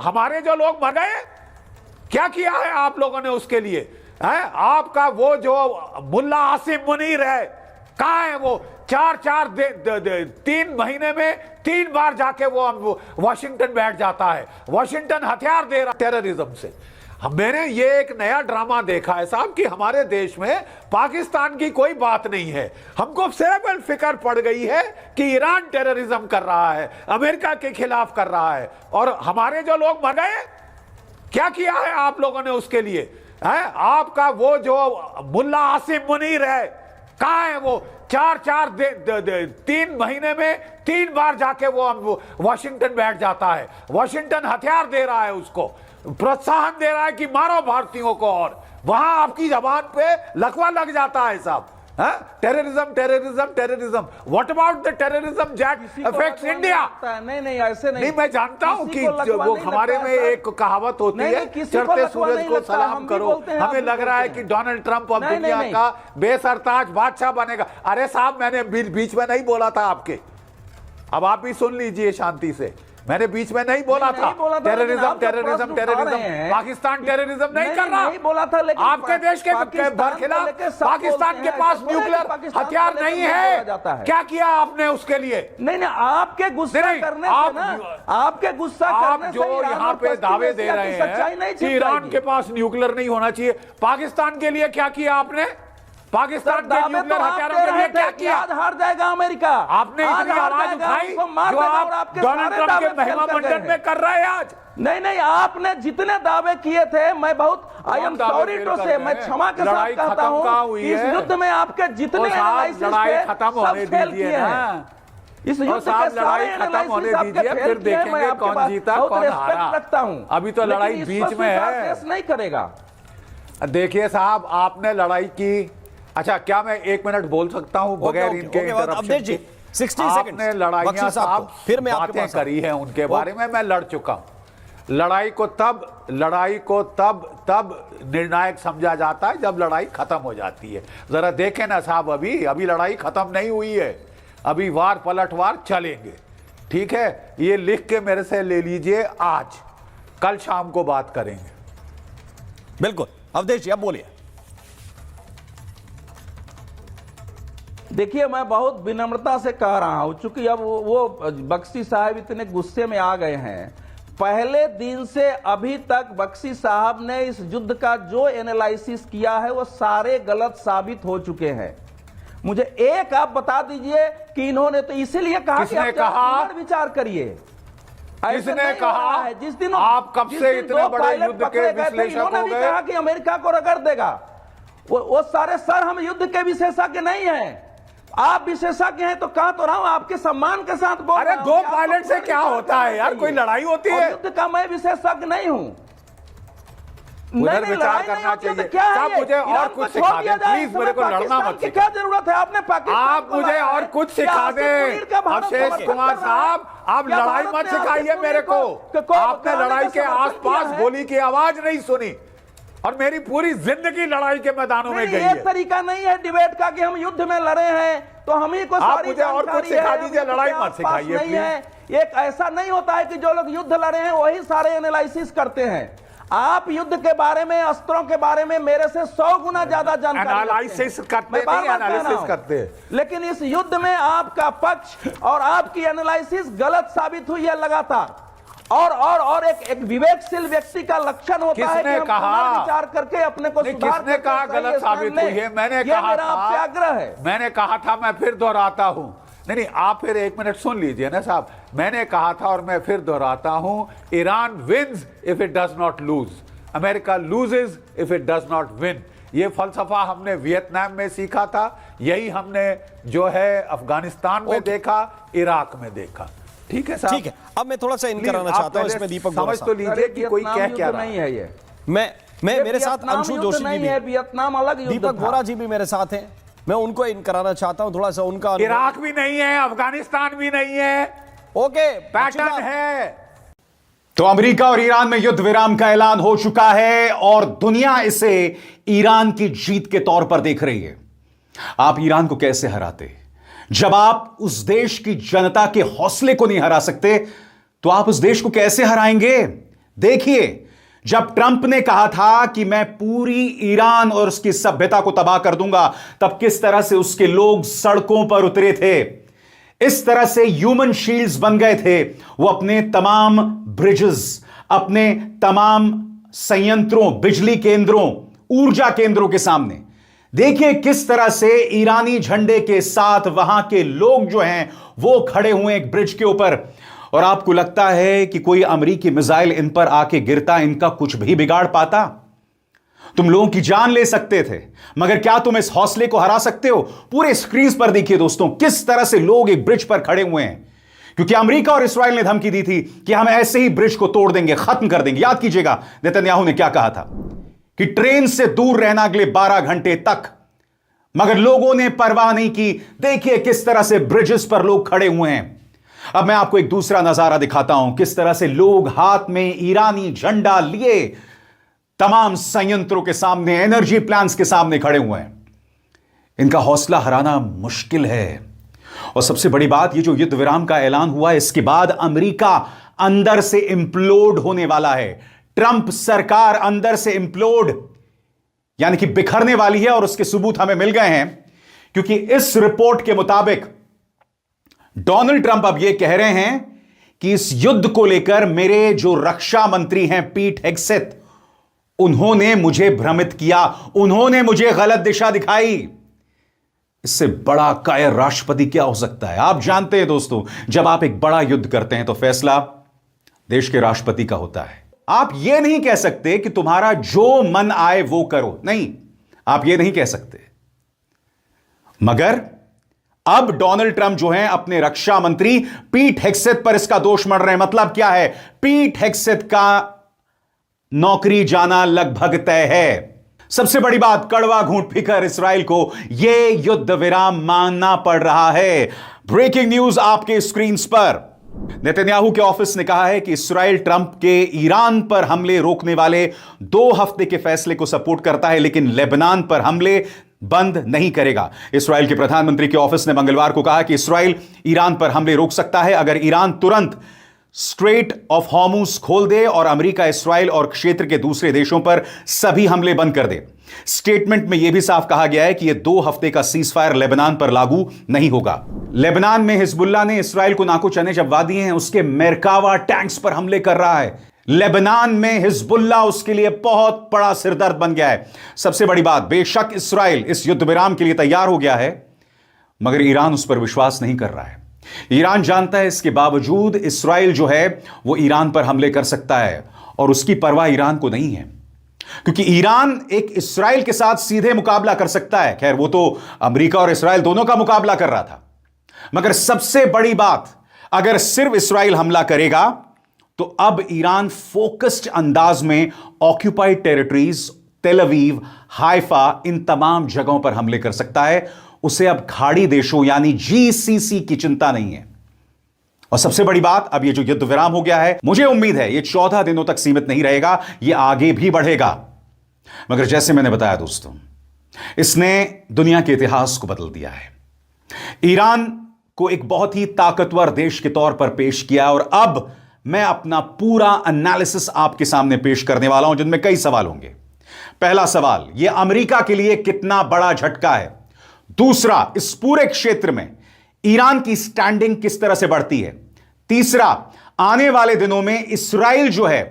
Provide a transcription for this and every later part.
हमारे जो लोग मर गए, क्या किया है आप लोगों ने उसके लिए? है आपका वो जो मुल्ला आसिम मुनीर है, कहाँ है वो? 3 महीने में 3 बार जाके वो वॉशिंगटन बैठ जाता है। वॉशिंगटन हथियार दे रहा टेररिज्म से। मैंने ये एक नया ड्रामा देखा है साहब कि हमारे देश में पाकिस्तान की कोई बात नहीं है, हमको सिर्फ फिक्र पड़ गई है कि ईरान टेररिज्म कर रहा है, अमेरिका के खिलाफ कर रहा है, और हमारे जो लोग मर गए, क्या किया है आप लोगों ने उसके लिए? है आपका वो जो मुल्ला आसिम मुनीर है, कहाँ है वो? 3 महीने में 3 बार जाके वो वॉशिंगटन बैठ जाता है। वॉशिंगटन हथियार दे रहा है, उसको प्रोत्साहन दे रहा है कि मारो भारतीयों को, और वहां आपकी जबान पे लकवा लग जाता है साहब। Terrorism terrorism terrorism. What about the terrorism that affects India? नहीं ऐसे नहीं। मैं जानता हूं कि वो हमारे में एक कहावत होती है, चढ़ते सूरज को सलाम करो। हमें लग रहा है कि डोनाल्ड ट्रंप अब दुनिया का बेसरताज बादशाह बनेगा। अरे साहब, मैंने बीच में नहीं बोला था आपके, अब आप भी सुन लीजिए शांति से। मैंने बीच में नहीं बोला था terrorism terrorism terrorism. Pakistan terrorism नहीं कर रहा, नहीं बोला था, लेकिन आपके देश के खिलाफ पाकिस्तान के पास न्यूक्लियर हथियार नहीं है। क्या किया आपने उसके लिए? नहीं, आपके गुस्सा करने से ना, आपके गुस्सा करने से जो यहाँ पे दावे दे रहे हैं कि ईरान के पास न्यूक्लियर नहीं होना चाहिए, पाकिस्तान के लिए क्या किया आपने? पाकिस्तान के न्यूक्लियर हथियारों के लिए क्या किया? हार जाएगा अमेरिका। आपने इतनी आवाज उठाई जो आप डोनाल्ड ट्रंप के महिमा मंडन में कर रहे हैं आज। नहीं, आपने जितने दावे किए थे, मैं बहुत आई एम सॉरी टू से, मैं क्षमा के साथ कहता हूं, इस युद्ध में आपके जितने लड़ाई खत्म होने दीजिए ना, इस युद्ध के सारे खत्म होने दीजिए, फिर देखेंगे कौन जीता कौन हारा। रखता हूं, अभी तो लड़ाई बीच में है, नहीं करेगा। देखिए साहब, आपने लड़ाई की। अच्छा, क्या मैं 1 मिनट बोल सकता हूं बगैर इनके इंटरप्शन के? 60 आपने लड़ाइयां साहब फिर मैं बातें करी हैं उनके बारे में, मैं लड़ चुका हूं। लड़ाई को तब निर्णायक समझा जाता है जब लड़ाई खत्म हो जाती है। जरा देखें ना साहब, अभी लड़ाई खत्म नहीं हुई है, अभी वार पलटवार चलेंगे। ठीक है, ये लिख के मेरे से ले लीजिए, आज कल शाम को बात करेंगे। बिल्कुल अवधेश जी, अब बोलिए। देखिए, मैं बहुत विनम्रता से कह रहा हूं, चूंकि अब वो बख्शी साहब इतने गुस्से में आ गए हैं। पहले दिन से अभी तक बख्शी साहब ने इस युद्ध का जो एनालिसिस किया है वो सारे गलत साबित हो चुके हैं। मुझे एक आप बता दीजिए कि इन्होंने तो इसीलिए कहा कि आप विचार करिए। किसने कहा है जिस दिन आप कब से इतने बड़े युद्ध के विश्लेषक हो गए? कहा कि अमेरिका को रगड़ देगा। वो सारे सर हम युद्ध के विशेषज्ञ नहीं हैं, आप विशेषज्ञ हैं, तो कहा तो रहा हूं, आपके सम्मान के साथ बोल रहा हूं। अरे 2 पायलट से क्या होता है यार, कोई लड़ाई होती है? युद्ध का मैं विशेषज्ञ नहीं हूं। विचार करना चाहिए। साहब, मुझे और कुछ सिखा दें प्लीज, मेरे को लड़ना मत सिखाएं। क्या जरूरत है? आपने आप मुझे और कुछ सिखा दें अवधेश कुमार साहब, आप लड़ाई मत सिखाइए मेरे को। आपने लड़ाई के आसपास गोली की आवाज नहीं सुनी, और मेरी पूरी जिंदगी लड़ाई के मैदानों में गई है। ये तरीका नहीं है डिबेट का कि हम युद्ध में लड़े हैं तो हम ही को आप मुझे और कुछ सिखा दीजिए, लड़ाई मत सिखाइए प्लीज। एक ऐसा नहीं होता है कि जो लोग युद्ध लड़े हैं वही सारे एनालिसिस करते हैं। आप युद्ध के बारे में, अस्त्रों के बारे में मेरे से 100 गुना ज्यादा जानकारी एनालिसिस करते हैं, लेकिन इस युद्ध में आपका पक्ष और आपकी एनालिसिस गलत साबित हुई है लगातार। और एक विवेकशील व्यक्ति का लक्षण होता है कि हम विचार करके अपने को सुधार। किसने कहा गलत साबित हुई है? मैंने कहा था, आपसे आग्रह है। मैंने कहा था, मैं फिर दोहराता हूं। नहीं, आप फिर 1 मिनट सुन लीजिए ना साहब। मैंने कहा था और मैं फिर दोहराता हूं, Iran wins if it does not lose, America loses if it does not win. ये फलसफा हमने वियतनाम में सीखा था, यही हमने जो है अफगानिस्तान में देखा, इराक में देखा। ठीक है साहब, ठीक है। अब मैं थोड़ा सा इन कराना चाहता हूं, इसमें दीपक समझ तो लीजिए कि कोई क्या रहा नहीं है। ये मैं मेरे साथ अंशु जोशी जी भी, वियतनाम अलग युद्ध, दीपक बोरा जी भी मेरे साथ हैं। मैं उनको इन कराना चाहता हूं, थोड़ा सा उनका। इराक भी नहीं है, अफगानिस्तान भी नहीं है, ओके, पैटर्न है। तो अमेरिका और ईरान में युद्ध विराम का ऐलान हो चुका है और दुनिया इसे ईरान की जीत के तौर पर देख रही है। आप ईरान को कैसे हराते? जब आप उस देश की जनता के हौसले को नहीं हरा सकते, तो आप उस देश को कैसे हराएंगे? देखिए, जब ट्रंप ने कहा था कि मैं पूरी ईरान और उसकी सभ्यता को तबाह कर दूंगा, तब किस तरह से उसके लोग सड़कों पर उतरे थे, इस तरह से ह्यूमन शील्ड्स बन गए थे। वो अपने तमाम ब्रिजेस, अपने तमाम संयंत्रों, बिजली केंद्रों, ऊर्जा केंद्रों के सामने देखिए किस तरह से ईरानी झंडे के साथ वहां के लोग जो हैं वो खड़े हुए एक ब्रिज के ऊपर। और आपको लगता है कि कोई अमेरिकी मिसाइल इन पर आके गिरता, इनका कुछ भी बिगाड़ पाता? तुम लोगों की जान ले सकते थे, मगर क्या तुम इस हौसले को हरा सकते हो? पूरे स्क्रीन पर देखिए दोस्तों, किस तरह से लोग एक ब्रिज पर खड़े हुए हैं, क्योंकि अमेरिका और इस्राएल ने धमकी दी थी कि हम ऐसे ही ब्रिज को तोड़ देंगे, खत्म कर देंगे। याद कीजिएगा नेतन्याहू ने क्या कहा था कि ट्रेन से दूर रहना अगले 12 घंटे तक, मगर लोगों ने परवाह नहीं की। देखिए किस तरह से ब्रिजेस पर लोग खड़े हुए हैं। अब मैं आपको एक दूसरा नजारा दिखाता हूं, किस तरह से लोग हाथ में ईरानी झंडा लिए तमाम संयंत्रों के सामने, एनर्जी प्लांट्स के सामने खड़े हुए हैं। इनका हौसला हराना मुश्किल है। और सबसे बड़ी बात, ये जो युद्ध विराम का ऐलान हुआ है, इसके बाद अमेरिका अंदर से इंप्लोड होने वाला है। ट्रंप सरकार अंदर से इंप्लोड यानी कि बिखरने वाली है, और उसके सबूत हमें मिल गए हैं, क्योंकि इस रिपोर्ट के मुताबिक डोनाल्ड ट्रंप अब यह कह रहे हैं कि इस युद्ध को लेकर मेरे जो रक्षा मंत्री हैं पीट हेगसेथ, उन्होंने मुझे भ्रमित किया, उन्होंने मुझे गलत दिशा दिखाई। इससे बड़ा कायर राष्ट्रपति क्या हो सकता है? आप जानते हैं दोस्तों, जब आप एक बड़ा युद्ध करते हैं तो फैसला देश के राष्ट्रपति का होता है। आप यह नहीं कह सकते कि तुम्हारा जो मन आए वो करो, नहीं, आप यह नहीं कह सकते। मगर अब डोनाल्ड ट्रंप जो हैं अपने रक्षा मंत्री पीट हेगसेथ पर इसका दोष मढ़ रहे हैं। मतलब क्या है? पीट हेगसेथ का नौकरी जाना लगभग तय है। सबसे बड़ी बात, कड़वा घूंट पीकर इस्राएल को यह युद्ध विराम मानना पड़ रहा है। ब्रेकिंग न्यूज आपके स्क्रीन पर। नेतन्याहू के ऑफिस ने कहा है कि इस्राएल ट्रंप के ईरान पर हमले रोकने वाले 2 हफ्ते के फैसले को सपोर्ट करता है, लेकिन लेबनान पर हमले बंद नहीं करेगा। इस्राएल के प्रधानमंत्री के ऑफिस ने मंगलवार को कहा कि इस्राएल ईरान पर हमले रोक सकता है अगर ईरान तुरंत स्ट्रेट ऑफ हॉर्मुज खोल दे और अमेरिका, इस्राएल और क्षेत्र के दूसरे देशों पर सभी हमले बंद कर दे। स्टेटमेंट में यह भी साफ कहा गया है कि यह 2 हफ्ते का सीजफायर लेबनान पर लागू नहीं होगा। लेबनान में हिजबुल्लाह ने इस्राएल को नाको चने जबवा दिए हैं, उसके मेरकावा टैंक्स पर हमले कर रहा है। लेबनान में हिजबुल्लाह उसके लिए बहुत बड़ा सिरदर्द बन गया है। सबसे बड़ी बात, बेशक इस्राएल इस युद्ध विराम के लिए तैयार हो गया है, मगर ईरान उस पर विश्वास नहीं कर रहा है। ईरान जानता है इसके बावजूद इस्राएल जो है वो ईरान पर हमले कर सकता है, और उसकी परवाह ईरान को नहीं है, क्योंकि ईरान एक इस्राएल के साथ सीधे मुकाबला कर सकता है। खैर, वो तो अमेरिका और इस्राएल दोनों का मुकाबला कर रहा था, मगर सबसे बड़ी बात, अगर सिर्फ इस्राएल हमला करेगा तो अब ईरान फोकस्ड अंदाज में ऑक्यूपाइड टेरिटरीज, तेल अवीव, हाइफा, इन तमाम जगहों पर हमले कर सकता है। उसे अब खाड़ी देशों यानी जीसीसी की चिंता नहीं है। और सबसे बड़ी बात, अब ये जो युद्ध विराम हो गया है, मुझे उम्मीद है ये 14 दिनों तक सीमित नहीं रहेगा, ये आगे भी बढ़ेगा। मगर जैसे मैंने बताया दोस्तों, इसने दुनिया के इतिहास को बदल दिया है। ईरान को एक बहुत ही ताकतवर देश के तौर पर पेश किया, और अब मैं अपना पूरा एनालिसिस आपके सामने पेश करने वाला हूं, जिनमें कई सवाल होंगे। पहला सवाल, यह अमेरिका के लिए कितना बड़ा झटका है? दूसरा, इस पूरे क्षेत्र में ईरान की स्टैंडिंग किस तरह से बढ़ती है? तीसरा, आने वाले दिनों में इस्राएल जो है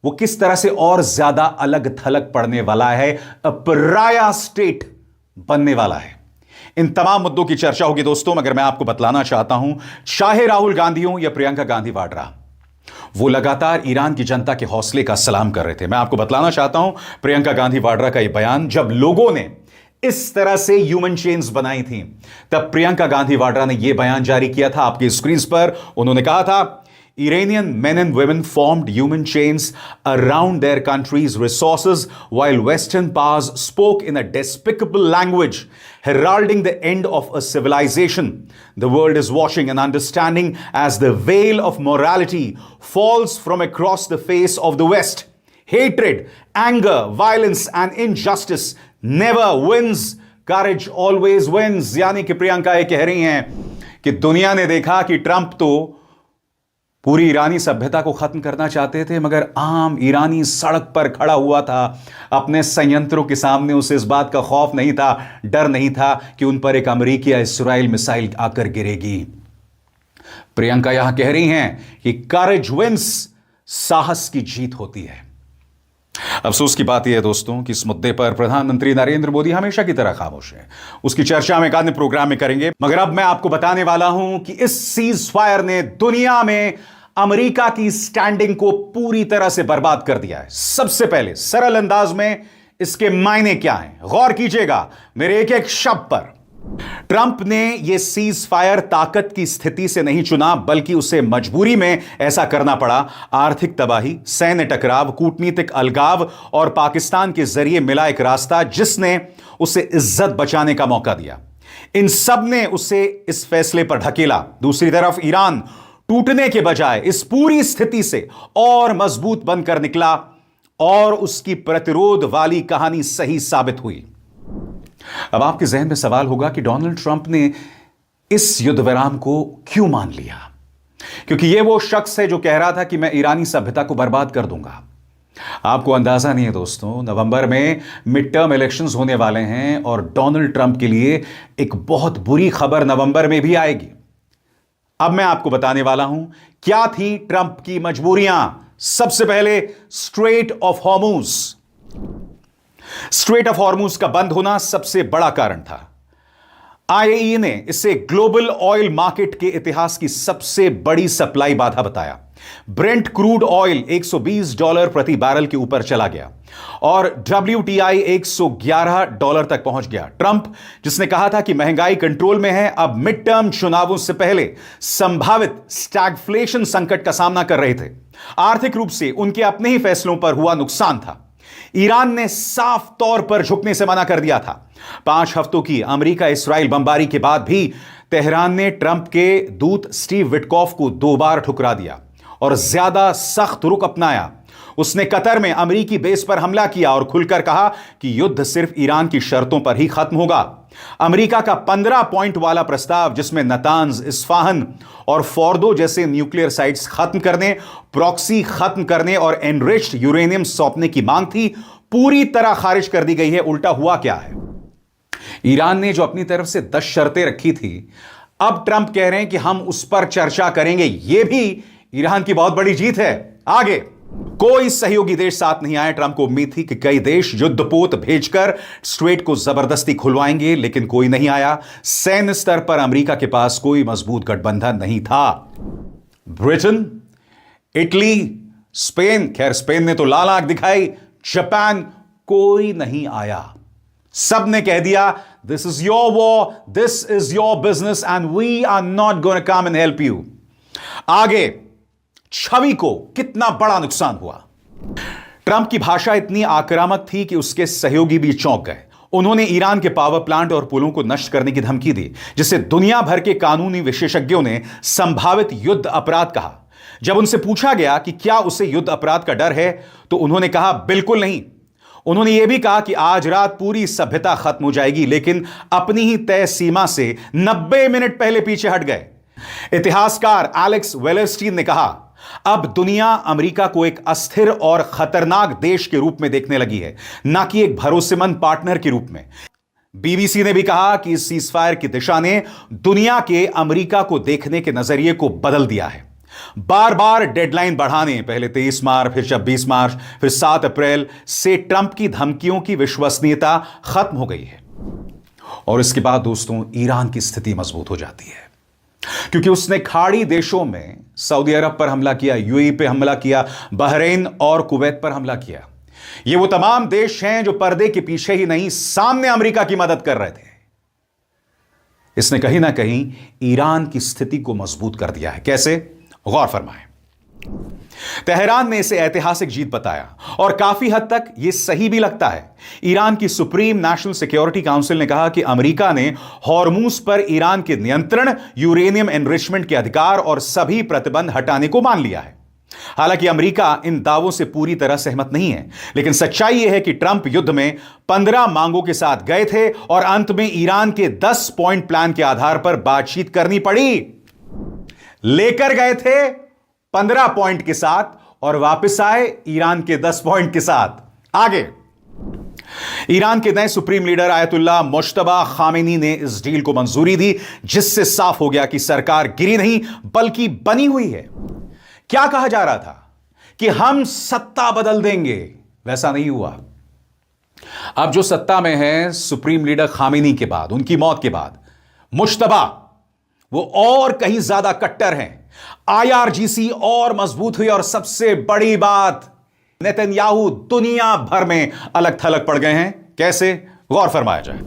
वो किस तरह से और ज्यादा अलग थलग पड़ने वाला है, पराया स्टेट बनने वाला है। इन तमाम मुद्दों की चर्चा होगी दोस्तों, मगर मैं आपको बतलाना चाहता हूं, चाहे राहुल गांधी हो या प्रियंका गांधी वाड्रा, वो लगातार ईरान की जनता के हौसले का सलाम कर रहे थे। मैं आपको बतलाना चाहता हूं, प्रियंका गांधी वाड्रा का यह बयान, जब लोगों ने इस तरह से ह्यूमन चेन्स बनाई थी, तब प्रियंका गांधी वाड्रा ने यह बयान जारी किया था आपकी स्क्रीन पर। उन्होंने कहा था, Iranian men and women formed human chains around their country's resources while Western powers spoke in a despicable language, heralding the end of a civilization. The world is watching and understanding as the veil of morality falls from across the face of the West. Hatred, anger, violence and injustice never wins. Courage always wins. यानी कि प्रियंका ये कह रही हैं कि दुनिया ने देखा कि ट्रंप तो पूरी ईरानी सभ्यता को खत्म करना चाहते थे, मगर आम ईरानी सड़क पर खड़ा हुआ था अपने संयंत्रों के सामने। उसे इस बात का खौफ नहीं था, डर नहीं था कि उन पर एक अमेरिकी या इस्राइल मिसाइल आकर गिरेगी। प्रियंका यहां कह रही हैं कि करेज विंस, साहस की जीत होती है। अफसोस की बात यह है दोस्तों कि इस मुद्दे पर प्रधानमंत्री नरेंद्र मोदी हमेशा की तरह खामोश है। उसकी चर्चा हम एक अन्य प्रोग्राम में करेंगे, मगर अब मैं आपको बताने वाला हूं कि इस सीज फायर ने दुनिया में अमेरिका की स्टैंडिंग को पूरी तरह से बर्बाद कर दिया है। सबसे पहले सरल अंदाज में इसके मायने क्या हैं, गौर कीजिएगा मेरे एक एक शब्द पर। ट्रंप ने यह सीज फायर ताकत की स्थिति से नहीं चुना, बल्कि उसे मजबूरी में ऐसा करना पड़ा। आर्थिक तबाही, सैन्य टकराव, कूटनीतिक अलगाव और पाकिस्तान के जरिए मिला एक रास्ता जिसने उसे इज्जत बचाने का मौका दिया। इन सब ने उसे इस फैसले पर ढकेला। दूसरी तरफ ईरान टूटने के बजाय इस पूरी स्थिति से और मजबूत बनकर निकला और उसकी प्रतिरोध वाली कहानी सही साबित हुई। अब आपके जहन में सवाल होगा कि डोनाल्ड ट्रंप ने इस युद्ध विराम को क्यों मान लिया, क्योंकि यह वो शख्स है जो कह रहा था कि मैं ईरानी सभ्यता को बर्बाद कर दूंगा। आपको अंदाजा नहीं है दोस्तों, नवंबर में मिड टर्म इलेक्शंस होने वाले हैं और डोनाल्ड ट्रंप के लिए एक बहुत बुरी खबर नवंबर में भी आएगी। अब मैं आपको बताने वाला हूं क्या थी ट्रंप की मजबूरियां। सबसे पहले straight of Hormuz. Straight of Hormuz का बंद होना सबसे बड़ा कारण था। आईईई ने इसे ग्लोबल ऑयल मार्केट के इतिहास की सबसे बड़ी सप्लाई बाधा बताया। ब्रेंट क्रूड ऑयल $120 प्रति बैरल के ऊपर चला गया और WTI $111 तक पहुंच गया। ट्रंप, जिसने कहा था कि महंगाई कंट्रोल में है, अब मिड टर्म चुनावों से पहले संभावित स्टैगफ्लेशन संकट का सामना कर रहे थे। आर्थिक रूप से उनके अपने ही फैसलों पर हुआ नुकसान था। ईरान ने साफ तौर पर झुकने से मना कर दिया था। 5 हफ्तों की अमेरिका इस्राइल बमबारी के बाद भी तेहरान ने ट्रंप के दूत स्टीव विटकॉफ को 2 बार ठुकरा दिया और ज्यादा सख्त रुख अपनाया। उसने कतर में अमेरिकी बेस पर हमला किया और खुलकर कहा कि युद्ध सिर्फ ईरान की शर्तों पर ही खत्म होगा। अमेरिका का 15 पॉइंट वाला प्रस्ताव, जिसमें नतांज, इस्फाहन और फोर्दो जैसे न्यूक्लियर साइट्स खत्म करने, प्रॉक्सी खत्म करने और एनरिच्ड यूरेनियम सौंपने की मांग थी, पूरी तरह खारिज कर दी गई है। उल्टा हुआ क्या है? ईरान ने जो अपनी तरफ से 10 शर्तें रखी थी, अब ट्रंप कह रहे हैं कि हम उस पर चर्चा करेंगे। यह भी ईरान की बहुत बड़ी जीत है। आगे कोई सहयोगी देश साथ नहीं आया। ट्रंप को उम्मीद थी कि कई देश युद्धपोत भेजकर स्ट्रेट को जबरदस्ती खुलवाएंगे, लेकिन कोई नहीं आया। सैन्य स्तर पर अमेरिका के पास कोई मजबूत गठबंधन नहीं था। ब्रिटेन, इटली, स्पेन, खैर स्पेन ने तो लाल आंख दिखाई, जापान, कोई नहीं आया। सब ने कह दिया this is your war, this is your business and we are not going to come and help you. आगे छवि को कितना बड़ा नुकसान हुआ। ट्रंप की भाषा इतनी आक्रामक थी कि उसके सहयोगी भी चौंक गए। उन्होंने ईरान के पावर प्लांट और पुलों को नष्ट करने की धमकी दी, जिसे दुनिया भर के कानूनी विशेषज्ञों ने संभावित युद्ध अपराध कहा। जब उनसे पूछा गया कि क्या उसे युद्ध अपराध का डर है, तो उन्होंने कहा बिल्कुल नहीं। उन्होंने यह भी कहा कि आज रात पूरी सभ्यता खत्म हो जाएगी, लेकिन अपनी ही तय सीमा से 90 मिनट पहले पीछे हट गए। इतिहासकार एलेक्स वेलरस्टीन ने कहा, अब दुनिया अमेरिका को एक अस्थिर और खतरनाक देश के रूप में देखने लगी है, ना कि एक भरोसेमंद पार्टनर के रूप में। बीबीसी ने भी कहा कि इस सीजफायर की दिशा ने दुनिया के अमेरिका को देखने के नजरिए को बदल दिया है। बार बार डेडलाइन बढ़ाने, पहले 23 मार्च, फिर 26 मार्च, फिर 7 अप्रैल से ट्रंप की धमकियों की विश्वसनीयता खत्म हो गई है। और इसके बाद दोस्तों ईरान की स्थिति मजबूत हो जाती है, क्योंकि उसने खाड़ी देशों में सऊदी अरब पर हमला किया, यूएई पे हमला किया, बहरीन और कुवैत पर हमला किया। ये वो तमाम देश हैं जो पर्दे के पीछे ही नहीं, सामने अमेरिका की मदद कर रहे थे। इसने कहीं ना कहीं ईरान की स्थिति को मजबूत कर दिया है। कैसे? गौर फरमाएं। तेहरान ने इसे ऐतिहासिक जीत बताया और काफी हद तक यह सही भी लगता है। ईरान की सुप्रीम नेशनल सिक्योरिटी काउंसिल ने कहा कि अमेरिका ने हॉर्मुज पर ईरान के नियंत्रण, यूरेनियम एनरिचमेंट के अधिकार और सभी प्रतिबंध हटाने को मान लिया है। हालांकि अमेरिका इन दावों से पूरी तरह सहमत नहीं है, लेकिन सच्चाई यह है कि ट्रंप युद्ध में 15 मांगों के साथ गए थे और अंत में ईरान के 10 पॉइंट प्लान के आधार पर बातचीत करनी पड़ी। लेकर गए थे 15 पॉइंट के साथ और वापस आए ईरान के 10 पॉइंट के साथ। आगे, ईरान के नए supreme leader Ayatollah Mojtaba Khamenei ने इस डील को मंजूरी दी, जिससे साफ हो गया कि सरकार गिरी नहीं बल्कि बनी हुई है। क्या कहा जा रहा था कि हम सत्ता बदल देंगे, वैसा नहीं हुआ। अब जो सत्ता में है सुप्रीम लीडर खामेनी के बाद, उनकी मौत के बाद, मुज्तबा वो और कहीं ज्यादा कट्टर हैं। आईआरजीसी और मजबूत हुई और सबसे बड़ी बात, नेतन्याहू दुनिया भर में अलग थलग पड़ गए हैं। कैसे, गौर फरमाया जाए।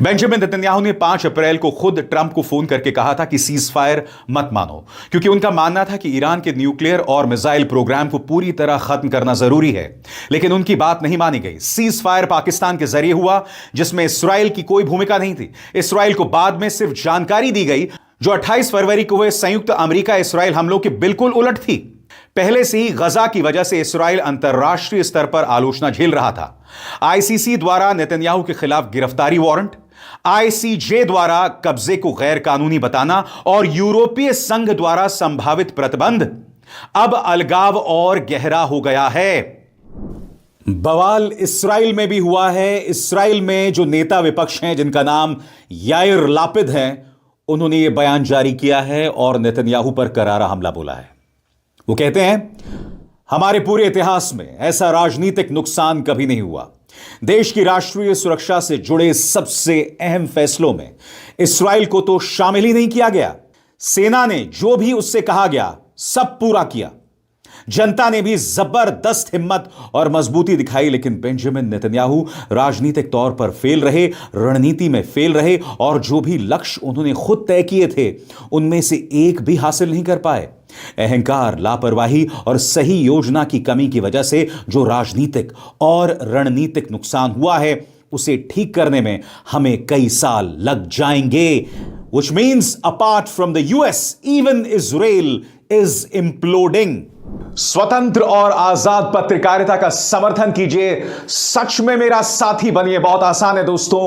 बेंजामिन नेतन्याहू ने 5 अप्रैल को खुद ट्रंप को फोन करके कहा था कि सीज फायर मत मानो, क्योंकि उनका मानना था कि ईरान के न्यूक्लियर और मिसाइल प्रोग्राम को पूरी तरह खत्म करना जरूरी है। लेकिन उनकी बात नहीं मानी गई। सीज फायर पाकिस्तान के जरिए हुआ, जिसमें इस्राइल की कोई भूमिका नहीं थी। इस्राइल को बाद में सिर्फ जानकारी दी गई, जो 28 फरवरी को हुए संयुक्त अमेरिका इस्राइल हमलों के बिल्कुल उलट थी। पहले से ही गजा की वजह से इस्राइल अंतर्राष्ट्रीय स्तर पर आलोचना झेल रहा था। आईसीसी द्वारा नेतन्याहू के खिलाफ गिरफ्तारी वारंट, आईसीजे द्वारा कब्जे को गैर कानूनी बताना और यूरोपीय संघ द्वारा संभावित प्रतिबंध, अब अलगाव और गहरा हो गया है। बवाल इस्राइल में भी हुआ है। इस्राइल में जो नेता विपक्ष हैं, जिनका नाम याइर लापिद है, उन्होंने यह बयान जारी किया है और नेतन्याहू पर करारा हमला बोला है। वो कहते हैं, हमारे पूरे इतिहास में ऐसा राजनीतिक नुकसान कभी नहीं हुआ। देश की राष्ट्रीय सुरक्षा से जुड़े सबसे अहम फैसलों में इस्राइल को तो शामिल ही नहीं किया गया। सेना ने जो भी उससे कहा गया सब पूरा किया। जनता ने भी जबरदस्त हिम्मत और मजबूती दिखाई। लेकिन बेंजामिन नेतन्याहू राजनीतिक तौर पर फेल रहे, रणनीति में फेल रहे और जो भी लक्ष्य उन्होंने खुद तय किए थे उनमें से एक भी हासिल नहीं कर पाए। अहंकार, लापरवाही और सही योजना की कमी की वजह से जो राजनीतिक और रणनीतिक नुकसान हुआ है, उसे ठीक करने में हमें कई साल लग जाएंगे। Which means apart from the US, even Israel is imploding. स्वतंत्र और आजाद पत्रकारिता का समर्थन कीजिए, सच में मेरा साथी बनिए। बहुत आसान है दोस्तों,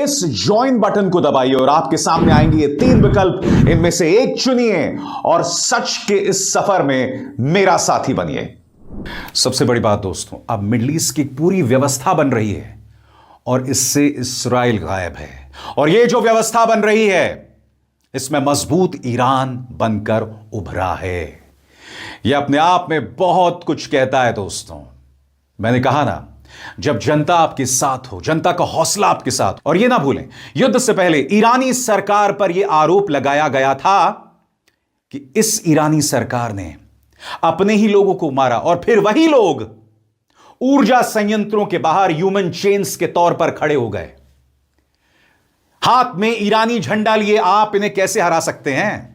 इस ज्वाइन बटन को दबाइए और आपके सामने आएंगे ये 3 विकल्प, इनमें से एक चुनिए और सच के इस सफर में मेरा साथी बनिए। सबसे बड़ी बात दोस्तों, अब मिडिल ईस्ट की पूरी व्यवस्था बन रही है और इससे इस्राइल गायब है। और ये जो व्यवस्था बन रही है, इसमें मजबूत ईरान बनकर उभरा है। यह अपने आप में बहुत कुछ कहता है दोस्तों। मैंने कहा ना, जब जनता आपके साथ हो, जनता का हौसला आपके साथ। और यह ना भूलें, युद्ध से पहले ईरानी सरकार पर यह आरोप लगाया गया था कि इस ईरानी सरकार ने अपने ही लोगों को मारा और फिर वही लोग ऊर्जा संयंत्रों के बाहर ह्यूमन चेन्स के तौर पर खड़े हो गए। हाथ में ईरानी झंडा लिए आप इन्हें कैसे हरा सकते हैं?